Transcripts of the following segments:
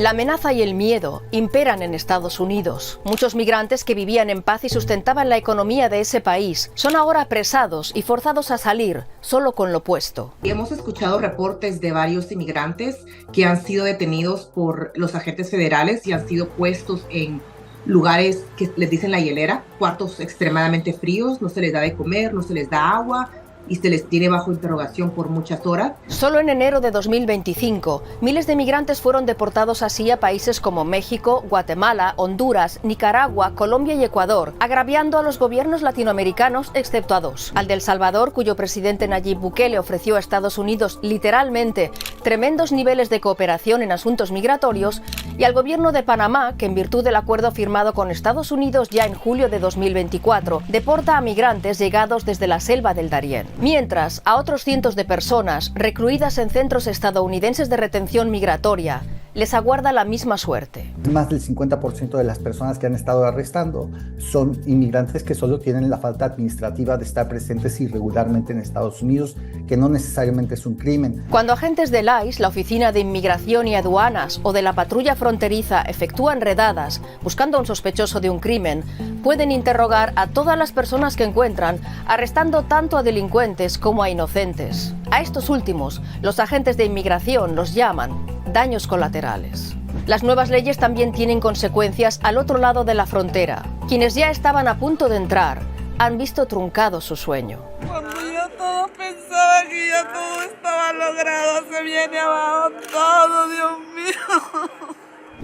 La amenaza y el miedo imperan en Estados Unidos. Muchos migrantes que vivían en paz y sustentaban la economía de ese país son ahora apresados y forzados a salir solo con lo puesto. Hemos escuchado reportes de varios inmigrantes que han sido detenidos por los agentes federales y han sido puestos en lugares que les dicen la hielera, cuartos extremadamente fríos, no se les da de comer, no se les da agua y se les tiene bajo interrogación por muchas horas. Solo en enero de 2025, miles de migrantes fueron deportados así a países como México, Guatemala, Honduras, Nicaragua, Colombia y Ecuador, agraviando a los gobiernos latinoamericanos excepto a dos: al de El Salvador, cuyo presidente Nayib Bukele ofreció a Estados Unidos literalmente tremendos niveles de cooperación en asuntos migratorios, y al gobierno de Panamá, que en virtud del acuerdo firmado con Estados Unidos ya en julio de 2024, deporta a migrantes llegados desde la selva del Darién. Mientras, a otros cientos de personas, recluidas en centros estadounidenses de retención migratoria, les aguarda la misma suerte. Más del 50% de las personas que han estado arrestando son inmigrantes que solo tienen la falta administrativa de estar presentes irregularmente en Estados Unidos, que no necesariamente es un crimen. Cuando agentes del ICE, la Oficina de Inmigración y Aduanas, o de la Patrulla Fronteriza efectúan redadas buscando a un sospechoso de un crimen, pueden interrogar a todas las personas que encuentran, arrestando tanto a delincuentes como a inocentes. A estos últimos, los agentes de inmigración los llaman daños colaterales. Las nuevas leyes también tienen consecuencias al otro lado de la frontera. Quienes ya estaban a punto de entrar han visto truncado su sueño. Cuando ya todos pensaban que ya todo estaba logrado, se viene abajo todo, Dios mío.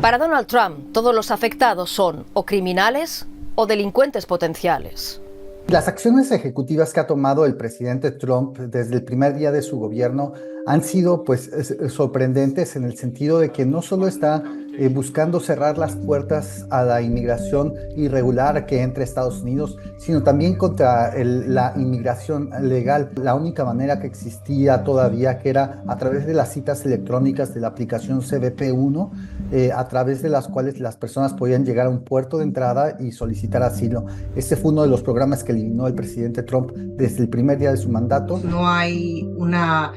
Para Donald Trump, todos los afectados son o criminales o delincuentes potenciales. Las acciones ejecutivas que ha tomado el presidente Trump desde el primer día de su gobierno han sido sorprendentes en el sentido de que no solo está buscando cerrar las puertas a la inmigración irregular que entre a Estados Unidos, sino también contra la inmigración legal. La única manera que existía todavía, que era a través de las citas electrónicas de la aplicación CBP-1, a través de las cuales las personas podían llegar a un puerto de entrada y solicitar asilo. Este fue uno de los programas que eliminó el presidente Trump desde el primer día de su mandato. No hay una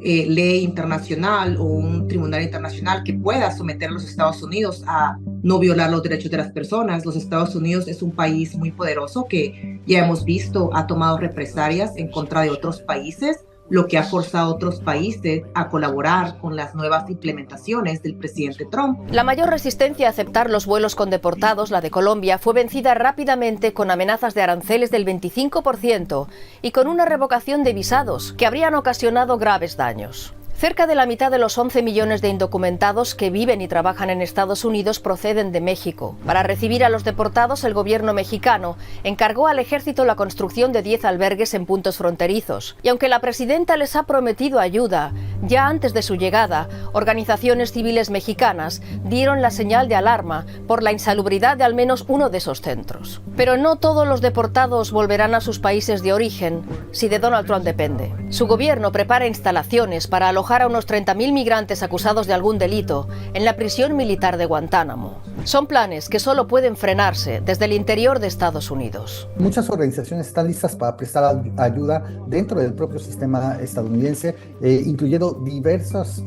ley internacional o un tribunal internacional que pueda someter a los Estados Unidos a no violar los derechos de las personas. Los Estados Unidos es un país muy poderoso que ya hemos visto ha tomado represalias en contra de otros países, lo que ha forzado a otros países a colaborar con las nuevas implementaciones del presidente Trump. La mayor resistencia a aceptar los vuelos con deportados, la de Colombia, fue vencida rápidamente con amenazas de aranceles del 25% y con una revocación de visados que habrían ocasionado graves daños. Cerca de la mitad de los 11 millones de indocumentados que viven y trabajan en Estados Unidos proceden de México. Para recibir a los deportados, el gobierno mexicano encargó al ejército la construcción de 10 albergues en puntos fronterizos. Y aunque la presidenta les ha prometido ayuda, ya antes de su llegada, organizaciones civiles mexicanas dieron la señal de alarma por la insalubridad de al menos uno de esos centros. Pero no todos los deportados volverán a sus países de origen si de Donald Trump depende. Su gobierno prepara instalaciones para alojar a unos 30.000 migrantes acusados de algún delito en la prisión militar de Guantánamo. Son planes que solo pueden frenarse desde el interior de Estados Unidos. Muchas organizaciones están listas para prestar ayuda dentro del propio sistema estadounidense, incluyendo diversas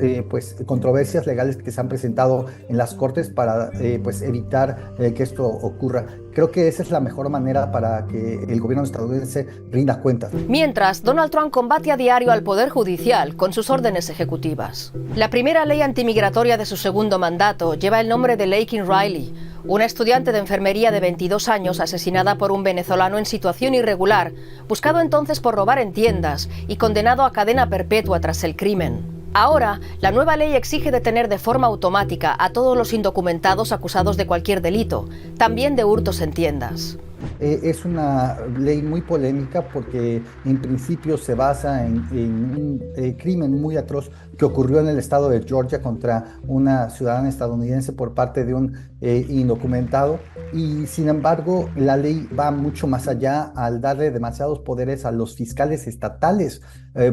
controversias legales que se han presentado en las cortes para evitar que esto ocurra. Creo que esa es la mejor manera para que el gobierno estadounidense rinda cuentas. Mientras, Donald Trump combate a diario al Poder Judicial con sus órdenes ejecutivas. La primera ley antimigratoria de su segundo mandato lleva el nombre de Laken Riley, una estudiante de enfermería de 22 años asesinada por un venezolano en situación irregular, buscado entonces por robar en tiendas y condenado a cadena perpetua tras el crimen. Ahora, la nueva ley exige detener de forma automática a todos los indocumentados acusados de cualquier delito, también de hurtos en tiendas. Es una ley muy polémica porque en principio se basa en un crimen muy atroz que ocurrió en el estado de Georgia contra una ciudadana estadounidense por parte de un indocumentado, y sin embargo la ley va mucho más allá al darle demasiados poderes a los fiscales estatales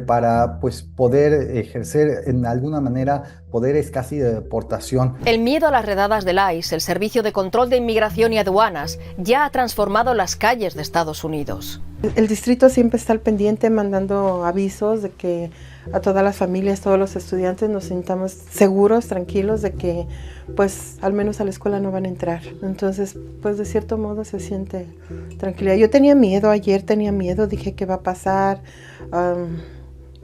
para poder ejercer en alguna manera poderes casi de deportación. El miedo a las redadas del ICE, el Servicio de Control de Inmigración y Aduanas, ya ha transformado las calles de Estados Unidos. El distrito siempre está al pendiente mandando avisos de que a todas las familias, todos los estudiantes nos sintamos seguros, tranquilos de que pues al menos a la escuela no van a entrar. Entonces pues de cierto modo se siente tranquilidad. Yo tenía miedo, ayer tenía miedo, dije qué va a pasar,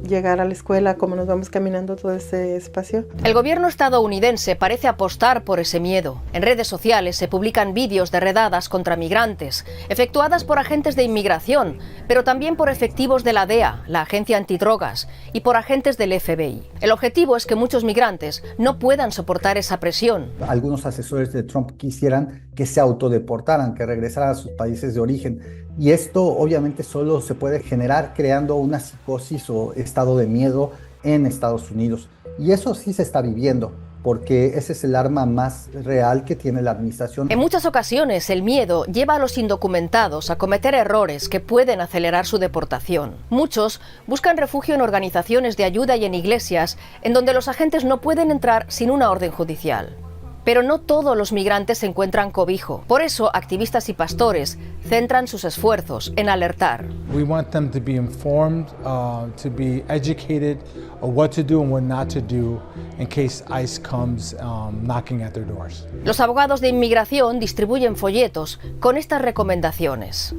llegar a la escuela, cómo nos vamos caminando todo ese espacio. El gobierno estadounidense parece apostar por ese miedo. En redes sociales se publican vídeos de redadas contra migrantes, efectuadas por agentes de inmigración, pero también por efectivos de la DEA, la agencia antidrogas, y por agentes del FBI. El objetivo es que muchos migrantes no puedan soportar esa presión. Algunos asesores de Trump quisieran que se autodeportaran, que regresaran a sus países de origen. Y esto obviamente solo se puede generar creando una psicosis o estado de miedo en Estados Unidos. Y eso sí se está viviendo, porque ese es el arma más real que tiene la administración. En muchas ocasiones el miedo lleva a los indocumentados a cometer errores que pueden acelerar su deportación. Muchos buscan refugio en organizaciones de ayuda y en iglesias, en donde los agentes no pueden entrar sin una orden judicial. Pero no todos los migrantes encuentran cobijo. Por eso, activistas y pastores centran sus esfuerzos en alertar. We want them to be informed, to be educated on what to do and what not to do in case ICE comes knocking at their doors. Los abogados de inmigración distribuyen folletos con estas recomendaciones.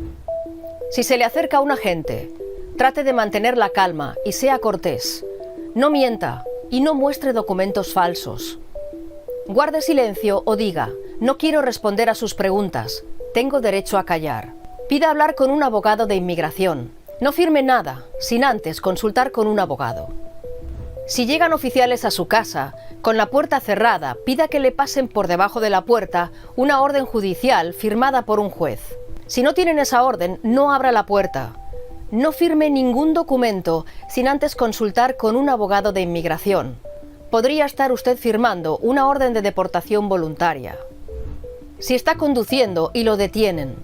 Si se le acerca a un agente, trate de mantener la calma y sea cortés. No mienta y no muestre documentos falsos. Guarde silencio o diga, no quiero responder a sus preguntas, tengo derecho a callar. Pida hablar con un abogado de inmigración. No firme nada, sin antes consultar con un abogado. Si llegan oficiales a su casa, con la puerta cerrada, pida que le pasen por debajo de la puerta una orden judicial firmada por un juez. Si no tienen esa orden, no abra la puerta. No firme ningún documento sin antes consultar con un abogado de inmigración. Podría estar usted firmando una orden de deportación voluntaria. Si está conduciendo y lo detienen,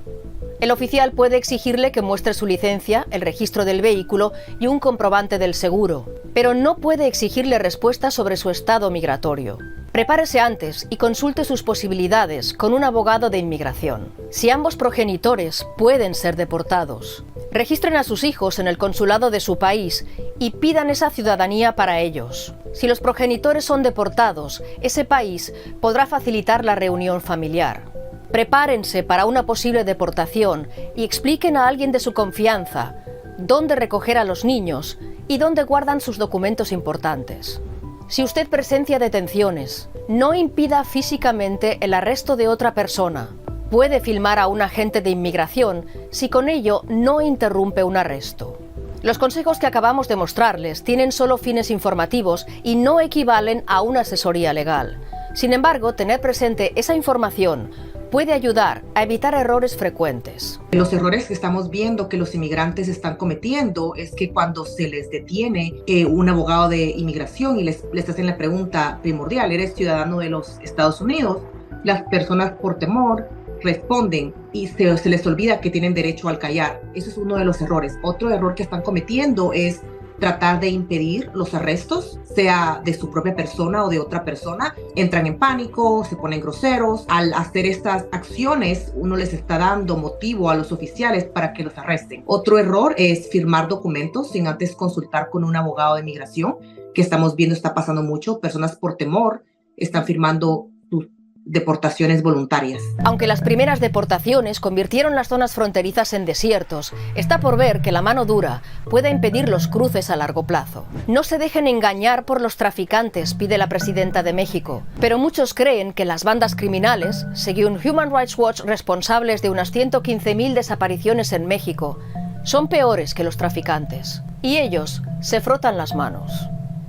el oficial puede exigirle que muestre su licencia, el registro del vehículo y un comprobante del seguro, pero no puede exigirle respuestas sobre su estado migratorio. Prepárese antes y consulte sus posibilidades con un abogado de inmigración. Si ambos progenitores pueden ser deportados, registren a sus hijos en el consulado de su país y pidan esa ciudadanía para ellos. Si los progenitores son deportados, ese país podrá facilitar la reunión familiar. Prepárense para una posible deportación y expliquen a alguien de su confianza dónde recoger a los niños y dónde guardan sus documentos importantes. Si usted presencia detenciones, no impida físicamente el arresto de otra persona. Puede filmar a un agente de inmigración si con ello no interrumpe un arresto. Los consejos que acabamos de mostrarles tienen solo fines informativos y no equivalen a una asesoría legal. Sin embargo, tener presente esa información puede ayudar a evitar errores frecuentes. Los errores que estamos viendo que los inmigrantes están cometiendo es que cuando se les detiene un abogado de inmigración y les hacen la pregunta primordial, ¿eres ciudadano de los Estados Unidos? Las personas por temor responden y se les olvida que tienen derecho al callar. Eso es uno de los errores. Otro error que están cometiendo es tratar de impedir los arrestos, sea de su propia persona o de otra persona. Entran en pánico, se ponen groseros. Al hacer estas acciones, uno les está dando motivo a los oficiales para que los arresten. Otro error es firmar documentos sin antes consultar con un abogado de inmigración, que estamos viendo está pasando mucho. Personas por temor están firmando sus deportaciones voluntarias. Aunque las primeras deportaciones convirtieron las zonas fronterizas en desiertos, está por ver que la mano dura pueda impedir los cruces a largo plazo. No se dejen engañar por los traficantes, pide la presidenta de México, pero muchos creen que las bandas criminales, según Human Rights Watch, responsables de unas 115.000 desapariciones en México, son peores que los traficantes, y ellos se frotan las manos.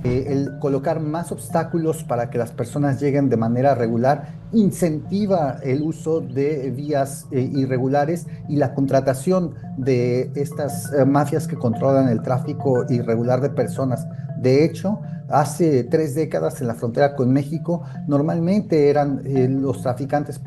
El colocar más obstáculos para que las personas lleguen de manera regular incentiva el uso de vías irregulares y la contratación de estas mafias que controlan el tráfico irregular de personas. De hecho, hace 3 décadas en la frontera con México, normalmente eran los traficantes,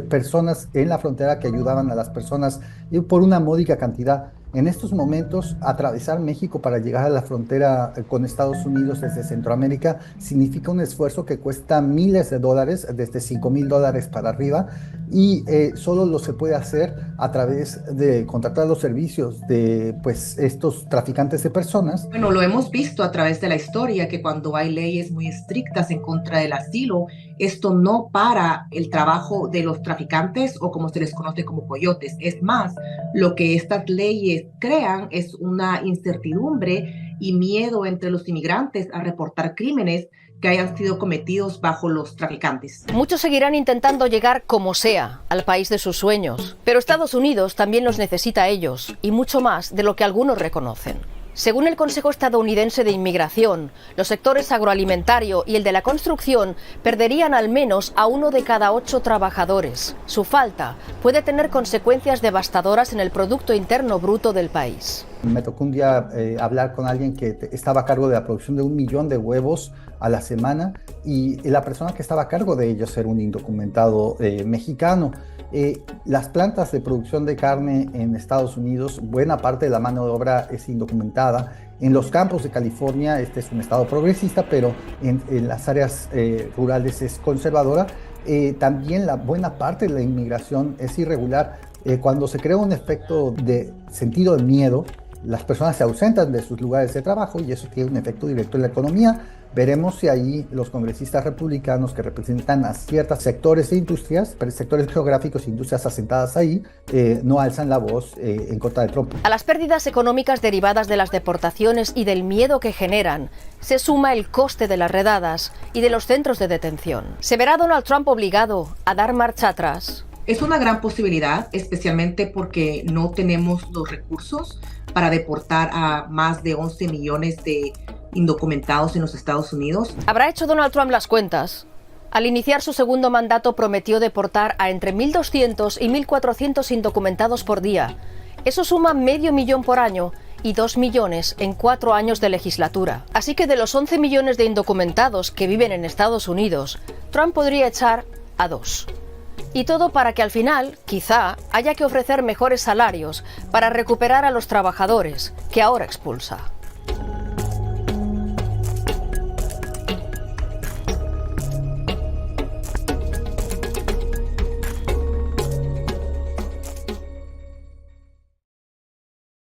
personas en la frontera que ayudaban a las personas por una módica cantidad. En estos momentos, atravesar México para llegar a la frontera con Estados Unidos desde Centroamérica significa un esfuerzo que cuesta miles de dólares, desde $5,000 para arriba, y solo lo se puede hacer a través de contratar los servicios de pues, estos traficantes de personas. Bueno, lo hemos visto a través de la historia, que cuando hay leyes muy estrictas en contra del asilo, esto no para el trabajo de los traficantes o como se les conoce como coyotes. Es más, lo que estas leyes crean es una incertidumbre y miedo entre los inmigrantes a reportar crímenes que hayan sido cometidos bajo los traficantes. Muchos seguirán intentando llegar como sea al país de sus sueños, pero Estados Unidos también los necesita a ellos, y mucho más de lo que algunos reconocen. Según el Consejo Estadounidense de Inmigración, los sectores agroalimentario y el de la construcción perderían al menos a 1 de cada 8 trabajadores. Su falta puede tener consecuencias devastadoras en el Producto Interno Bruto del país. Me tocó un día hablar con alguien que estaba a cargo de la producción de 1 millón de huevos a la semana, y la persona que estaba a cargo de ellos era un indocumentado mexicano. Las plantas de producción de carne en Estados Unidos, buena parte de la mano de obra es indocumentada. En los campos de California, este es un estado progresista, pero en las áreas rurales es conservadora. También la buena parte de la inmigración es irregular. Cuando se crea un efecto de sentido de miedo, las personas se ausentan de sus lugares de trabajo y eso tiene un efecto directo en la economía. Veremos si ahí los congresistas republicanos que representan a ciertos sectores de industrias, sectores geográficos, industrias asentadas ahí, no alzan la voz en contra de Trump. A las pérdidas económicas derivadas de las deportaciones y del miedo que generan, se suma el coste de las redadas y de los centros de detención. ¿Se verá Donald Trump obligado a dar marcha atrás? Es una gran posibilidad, especialmente porque no tenemos los recursos para deportar a más de 11 millones de indocumentados en los Estados Unidos. ¿Habrá hecho Donald Trump las cuentas? Al iniciar su segundo mandato prometió deportar a entre 1.200 y 1.400 indocumentados por día. Eso suma 500.000 por año y 2 millones en 4 años de legislatura. Así que de los 11 millones de indocumentados que viven en Estados Unidos, Trump podría echar a 2. Y todo para que al final, quizá, haya que ofrecer mejores salarios para recuperar a los trabajadores que ahora expulsa.